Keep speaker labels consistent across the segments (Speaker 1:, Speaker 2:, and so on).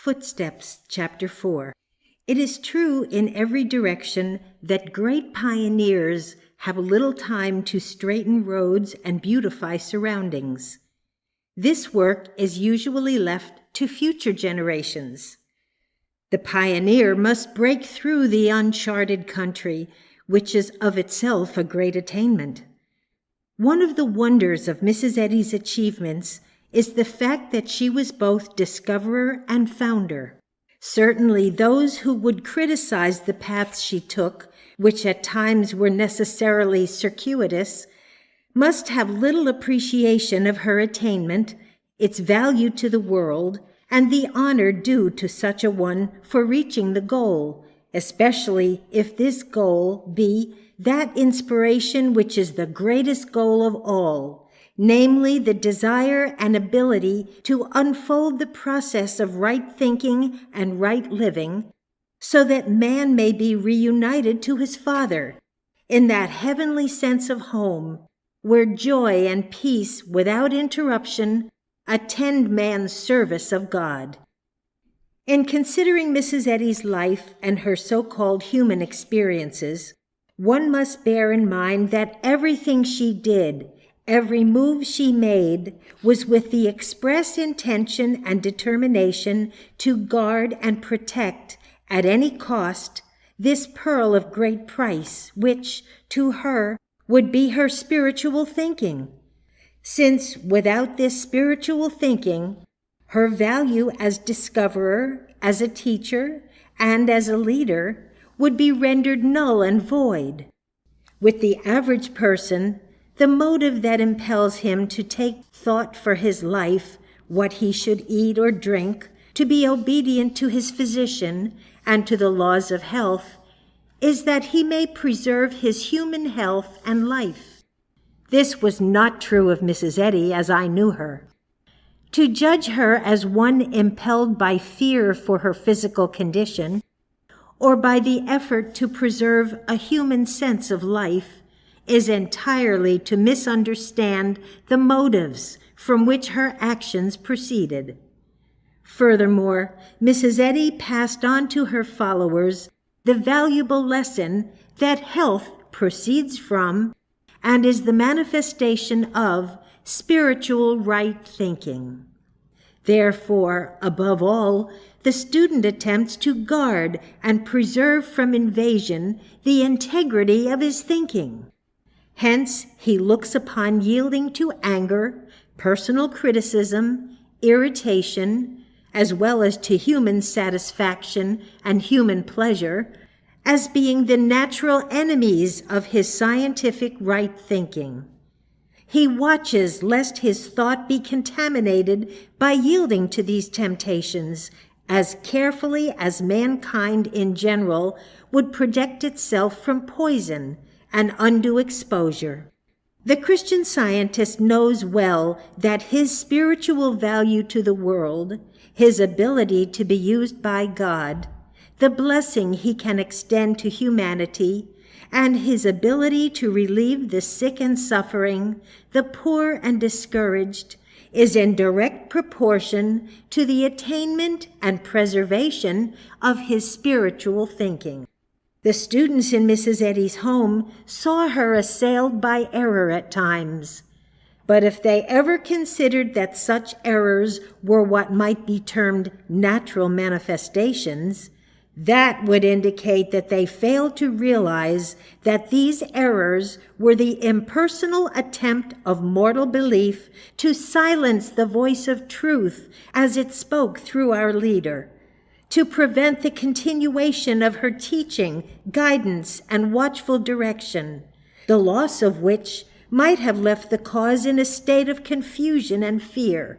Speaker 1: Footsteps, Chapter 4. It is true in every direction that great pioneers have little time to straighten roads and beautify surroundings. This work is usually left to future generations. The pioneer must break through the uncharted country, which is of itself a great attainment. One of the wonders of Mrs. Eddy's achievements is the fact that she was both discoverer and founder. Certainly those who would criticize the paths she took, which at times were necessarily circuitous, must have little appreciation of her attainment, its value to the world, and the honor due to such a one for reaching the goal, especially if this goal be that inspiration which is the greatest goal of all, namely the desire and ability to unfold the process of right thinking and right living, so that man may be reunited to his Father in that heavenly sense of home, where joy and peace without interruption attend man's service of God. In considering Mrs. Eddy's life and her so-called human experiences, one must bear in mind that everything she did, every move she made, was with the express intention and determination to guard and protect, at any cost, this pearl of great price, which, to her, would be her spiritual thinking. Since, without this spiritual thinking, her value as discoverer, as a teacher, and as a leader would be rendered null and void. With the average person, the motive that impels him to take thought for his life, what he should eat or drink, to be obedient to his physician and to the laws of health, is that he may preserve his human health and life. This was not true of Mrs. Eddy as I knew her. To judge her as one impelled by fear for her physical condition, or by the effort to preserve a human sense of life, is entirely to misunderstand the motives from which her actions proceeded. Furthermore, Mrs. Eddy passed on to her followers the valuable lesson that health proceeds from and is the manifestation of spiritual right thinking. Therefore, above all, the student attempts to guard and preserve from invasion the integrity of his thinking. Hence, he looks upon yielding to anger, personal criticism, irritation, as well as to human satisfaction and human pleasure, as being the natural enemies of his scientific right thinking. He watches lest his thought be contaminated by yielding to these temptations as carefully as mankind in general would protect itself from poison and undue exposure. The Christian Scientist knows well that his spiritual value to the world, his ability to be used by God, the blessing he can extend to humanity, and his ability to relieve the sick and suffering, the poor and discouraged, is in direct proportion to the attainment and preservation of his spiritual thinking. The students in Mrs. Eddy's home saw her assailed by error at times, but if they ever considered that such errors were what might be termed natural manifestations, that would indicate that they failed to realize that these errors were the impersonal attempt of mortal belief to silence the voice of truth as it spoke through our leader, to prevent the continuation of her teaching, guidance, and watchful direction, the loss of which might have left the cause in a state of confusion and fear.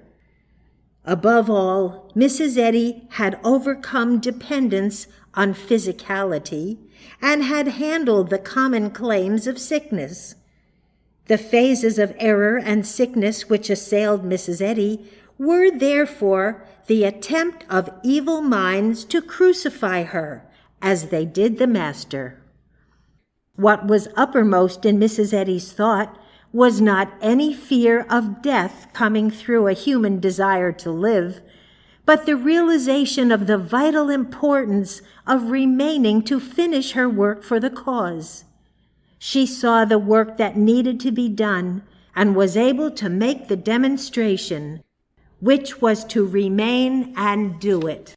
Speaker 1: Above all, Mrs. Eddy had overcome dependence on physicality and had handled the common claims of sickness. The phases of error and sickness which assailed Mrs. Eddy were therefore the attempt of evil minds to crucify her, as they did the Master. What was uppermost in Mrs. Eddy's thought was not any fear of death coming through a human desire to live, but the realization of the vital importance of remaining to finish her work for the cause. She saw the work that needed to be done and was able to make the demonstration, which was to remain and do it.